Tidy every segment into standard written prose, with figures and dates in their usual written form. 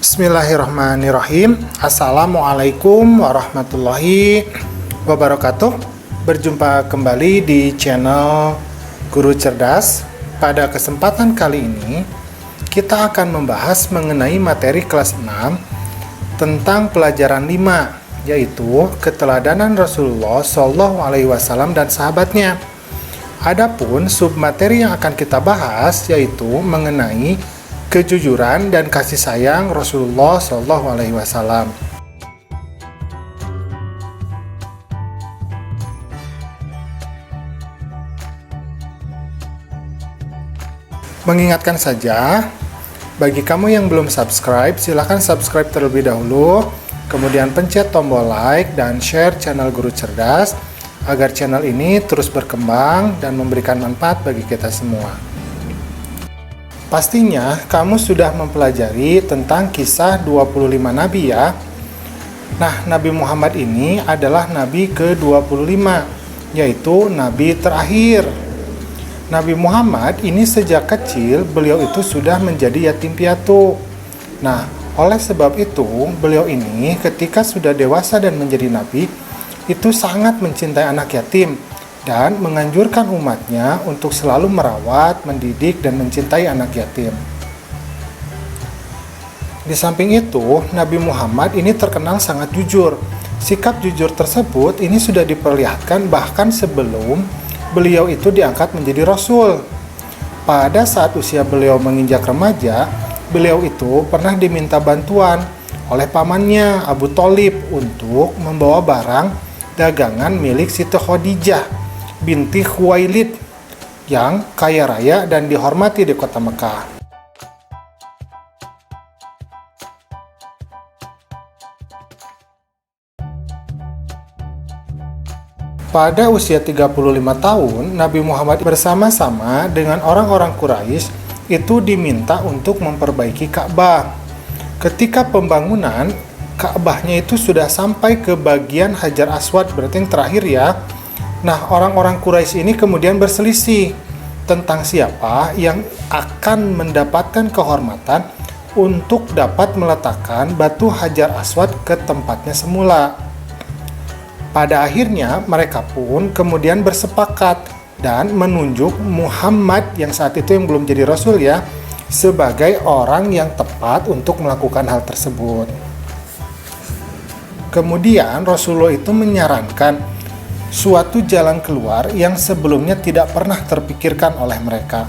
Bismillahirrahmanirrahim. Assalamualaikum warahmatullahi wabarakatuh. Berjumpa kembali di channel Guru Cerdas. Pada kesempatan kali ini kita akan membahas mengenai materi kelas 6 tentang pelajaran 5, yaitu keteladanan Rasulullah SAW dan sahabatnya. Adapun submateri yang akan kita bahas yaitu mengenai kejujuran dan kasih sayang Rasulullah SAW. Mengingatkan saja, bagi kamu yang belum subscribe, silahkan subscribe terlebih dahulu, kemudian pencet tombol like dan share channel Guru Cerdas, agar channel ini terus berkembang dan memberikan manfaat bagi kita semua. Pastinya kamu sudah mempelajari tentang kisah 25 nabi ya. Nah, Nabi Muhammad ini adalah nabi ke-25, yaitu nabi terakhir. Nabi Muhammad ini sejak kecil beliau itu sudah menjadi yatim piatu. Nah, oleh sebab itu beliau ini ketika sudah dewasa dan menjadi nabi itu sangat mencintai anak yatim dan menganjurkan umatnya untuk selalu merawat, mendidik, dan mencintai anak yatim. Di samping itu, Nabi Muhammad ini terkenal sangat jujur. Sikap jujur tersebut ini sudah diperlihatkan bahkan sebelum beliau itu diangkat menjadi Rasul. Pada saat usia beliau menginjak remaja, beliau itu pernah diminta bantuan oleh pamannya Abu Thalib untuk membawa barang dagangan milik Siti Khadijah binti Khuwailid yang kaya raya dan dihormati di kota Mekah. Pada usia 35 tahun, Nabi Muhammad bersama-sama dengan orang-orang Quraisy itu diminta untuk memperbaiki Ka'bah. Ketika pembangunan, Ka'bahnya itu sudah sampai ke bagian Hajar Aswad, berarti yang terakhir ya. Nah, orang-orang Quraisy ini kemudian berselisih tentang siapa yang akan mendapatkan kehormatan untuk dapat meletakkan batu Hajar Aswad ke tempatnya semula. Pada akhirnya, mereka pun kemudian bersepakat dan menunjuk Muhammad yang saat itu yang belum jadi Rasul ya, sebagai orang yang tepat untuk melakukan hal tersebut. Kemudian Rasulullah itu menyarankan suatu jalan keluar yang sebelumnya tidak pernah terpikirkan oleh mereka.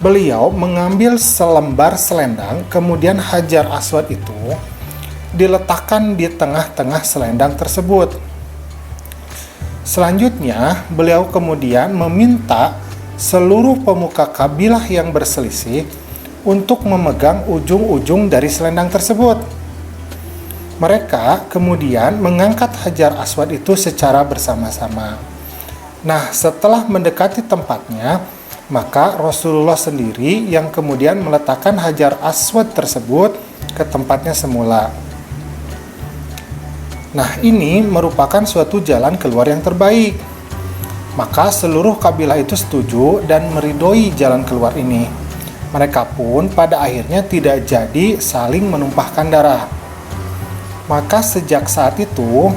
Beliau mengambil selembar selendang, kemudian Hajar Aswad itu diletakkan di tengah-tengah selendang tersebut. Selanjutnya, beliau kemudian meminta seluruh pemuka kabilah yang berselisih untuk memegang ujung-ujung dari selendang tersebut. Mereka kemudian mengangkat Hajar Aswad itu secara bersama-sama. Nah, setelah mendekati tempatnya, maka Rasulullah sendiri yang kemudian meletakkan Hajar Aswad tersebut ke tempatnya semula. Nah, ini merupakan suatu jalan keluar yang terbaik. Maka seluruh kabilah itu setuju dan meridhoi jalan keluar ini. Mereka pun pada akhirnya tidak jadi saling menumpahkan darah. Maka sejak saat itu,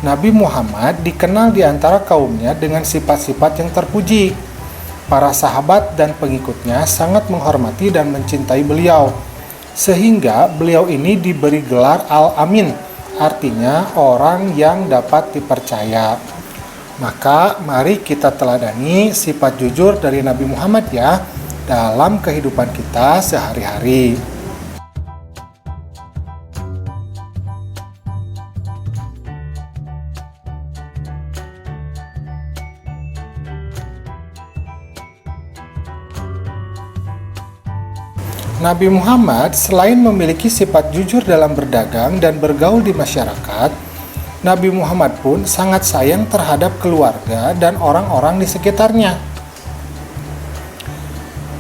Nabi Muhammad dikenal di antara kaumnya dengan sifat-sifat yang terpuji. Para sahabat dan pengikutnya sangat menghormati dan mencintai beliau, sehingga beliau ini diberi gelar Al-Amin, artinya orang yang dapat dipercaya. Maka mari kita teladani sifat jujur dari Nabi Muhammad ya, dalam kehidupan kita sehari-hari. Nabi Muhammad selain memiliki sifat jujur dalam berdagang dan bergaul di masyarakat, Nabi Muhammad pun sangat sayang terhadap keluarga dan orang-orang di sekitarnya.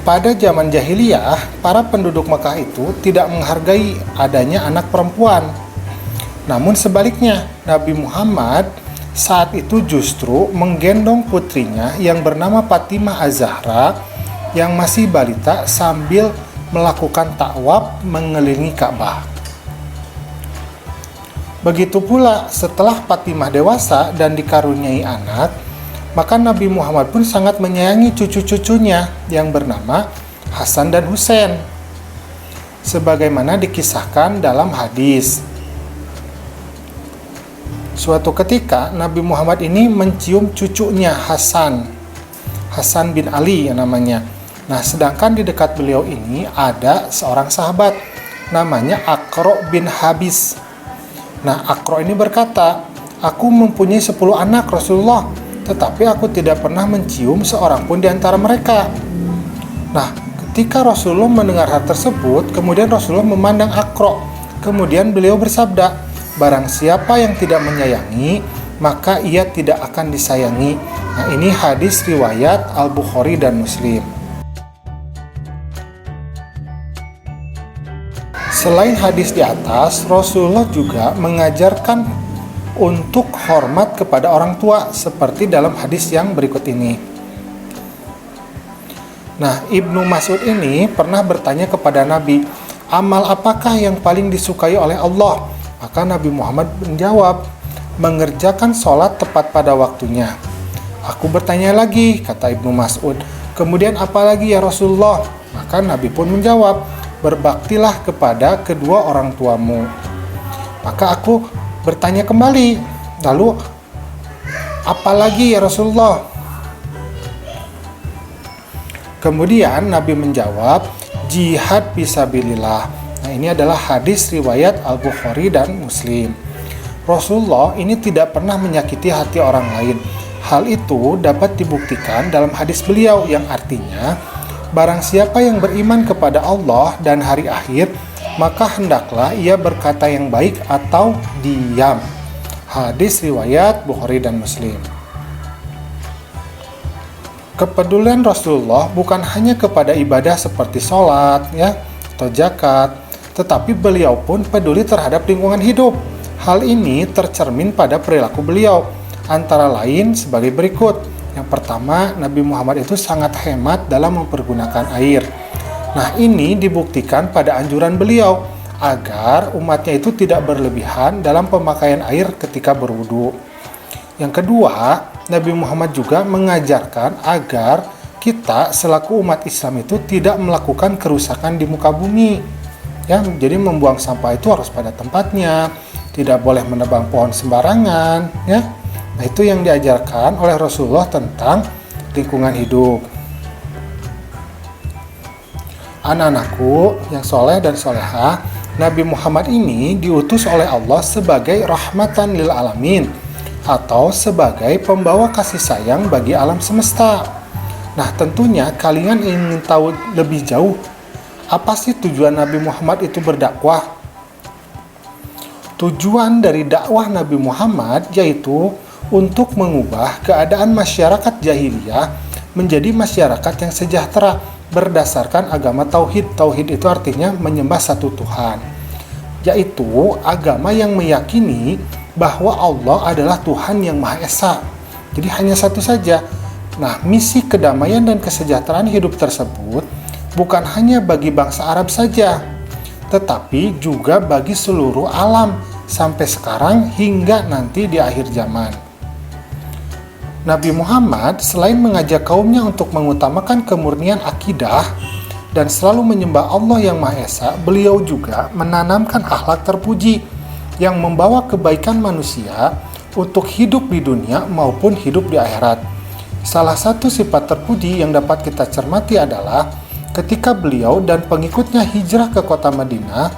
Pada zaman jahiliyah, para penduduk Mekah itu tidak menghargai adanya anak perempuan. Namun sebaliknya, Nabi Muhammad saat itu justru menggendong putrinya yang bernama Fatimah Az-Zahra yang masih balita sambil melakukan takwaf mengelilingi Ka'bah. Begitu pula setelah Fatimah dewasa dan dikaruniai anak, maka Nabi Muhammad pun sangat menyayangi cucu-cucunya yang bernama Hasan dan Husain, sebagaimana dikisahkan dalam hadis. Suatu ketika Nabi Muhammad ini mencium cucunya Hasan bin Ali yang namanya. Nah, sedangkan di dekat beliau ini ada seorang sahabat namanya Aqra bin Habis. Nah, Aqra ini berkata, "Aku mempunyai 10 anak Rasulullah, tetapi aku tidak pernah mencium seorang pun di antara mereka." Nah, ketika Rasulullah mendengar hal tersebut, kemudian Rasulullah memandang Aqra. Kemudian beliau bersabda, "Barang siapa yang tidak menyayangi, maka ia tidak akan disayangi." Nah, ini hadis riwayat Al-Bukhari dan Muslim. Selain hadis di atas, Rasulullah juga mengajarkan untuk hormat kepada orang tua, seperti dalam hadis yang berikut ini. Nah, Ibnu Mas'ud ini pernah bertanya kepada Nabi, "Amal apakah yang paling disukai oleh Allah?" Maka Nabi Muhammad menjawab, "Mengerjakan sholat tepat pada waktunya." "Aku bertanya lagi," kata Ibnu Mas'ud, "kemudian apa lagi ya Rasulullah?" Maka Nabi pun menjawab, "Berbaktilah kepada kedua orang tuamu." Maka aku bertanya kembali, "Lalu apa lagi ya Rasulullah?" Kemudian Nabi menjawab, "Jihad fisabilillah." Nah, ini adalah hadis riwayat Al-Bukhari dan Muslim. Rasulullah ini tidak pernah menyakiti hati orang lain. Hal itu dapat dibuktikan dalam hadis beliau yang artinya, "Barang siapa yang beriman kepada Allah dan hari akhir, maka hendaklah ia berkata yang baik atau diam." Hadis riwayat Bukhari dan Muslim. Kepedulian Rasulullah bukan hanya kepada ibadah seperti sholat, atau zakat, tetapi beliau pun peduli terhadap lingkungan hidup. Hal ini tercermin pada perilaku beliau, antara lain sebagai berikut. Yang pertama, Nabi Muhammad itu sangat hemat dalam mempergunakan air. Nah, ini dibuktikan pada anjuran beliau agar umatnya itu tidak berlebihan dalam pemakaian air ketika berwudu. Yang kedua, Nabi Muhammad juga mengajarkan agar kita selaku umat Islam itu tidak melakukan kerusakan di muka bumi. Jadi membuang sampah itu harus pada tempatnya, tidak boleh menebang pohon sembarangan. Nah, itu yang diajarkan oleh Rasulullah tentang lingkungan hidup. Anak-anakku yang soleh dan solehah, Nabi Muhammad ini diutus oleh Allah sebagai rahmatan lil alamin, atau sebagai pembawa kasih sayang bagi alam semesta. Nah, tentunya kalian ingin tahu lebih jauh, apa sih tujuan Nabi Muhammad itu berdakwah? Tujuan dari dakwah Nabi Muhammad yaitu untuk mengubah keadaan masyarakat jahiliyah menjadi masyarakat yang sejahtera berdasarkan agama Tauhid. Tauhid itu artinya menyembah satu Tuhan, yaitu agama yang meyakini bahwa Allah adalah Tuhan yang Maha Esa. Jadi hanya satu saja. Nah, misi kedamaian dan kesejahteraan hidup tersebut bukan hanya bagi bangsa Arab saja, tetapi juga bagi seluruh alam sampai sekarang hingga nanti di akhir zaman. Nabi Muhammad selain mengajak kaumnya untuk mengutamakan kemurnian akidah dan selalu menyembah Allah yang Maha Esa, beliau juga menanamkan akhlak terpuji yang membawa kebaikan manusia untuk hidup di dunia maupun hidup di akhirat. Salah satu sifat terpuji yang dapat kita cermati adalah ketika beliau dan pengikutnya hijrah ke kota Madinah,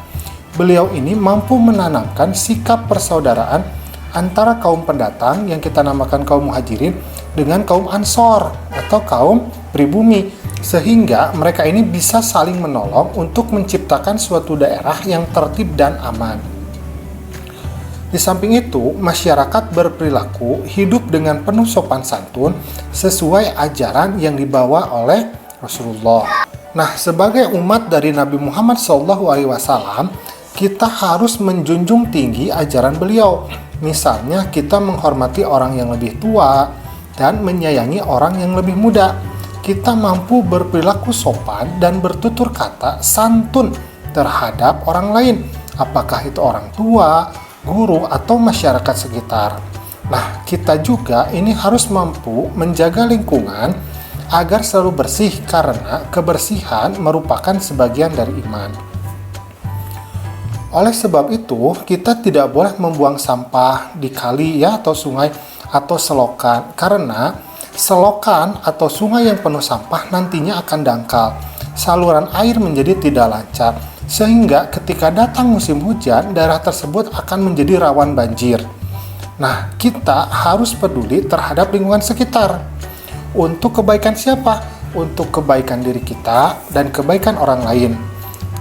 beliau ini mampu menanamkan sikap persaudaraan antara kaum pendatang yang kita namakan kaum muhajirin dengan kaum ansor atau kaum pribumi, sehingga mereka ini bisa saling menolong untuk menciptakan suatu daerah yang tertib dan aman. Di samping itu, masyarakat berperilaku hidup dengan penuh sopan santun sesuai ajaran yang dibawa oleh Rasulullah. Nah, sebagai umat dari Nabi Muhammad SAW, kita harus menjunjung tinggi ajaran beliau. Misalnya, kita menghormati orang yang lebih tua dan menyayangi orang yang lebih muda. kita mampu berperilaku sopan dan bertutur kata santun terhadap orang lain, apakah itu orang tua, guru, atau masyarakat sekitar. Nah, kita juga ini harus mampu menjaga lingkungan agar selalu bersih karena kebersihan merupakan sebagian dari iman. Oleh sebab itu, kita tidak boleh membuang sampah di kali atau sungai atau selokan, karena selokan atau sungai yang penuh sampah nantinya akan dangkal. Saluran air menjadi tidak lancar, sehingga ketika datang musim hujan, daerah tersebut akan menjadi rawan banjir. Nah, kita harus peduli terhadap lingkungan sekitar. Untuk kebaikan siapa? Untuk kebaikan diri kita dan kebaikan orang lain.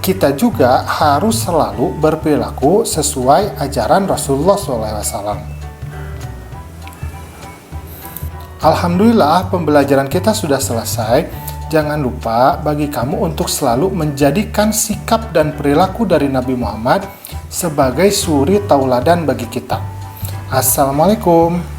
Kita juga harus selalu berperilaku sesuai ajaran Rasulullah SAW. Alhamdulillah, pembelajaran kita sudah selesai. Jangan lupa bagi kamu untuk selalu menjadikan sikap dan perilaku dari Nabi Muhammad sebagai suri tauladan bagi kita. Assalamualaikum.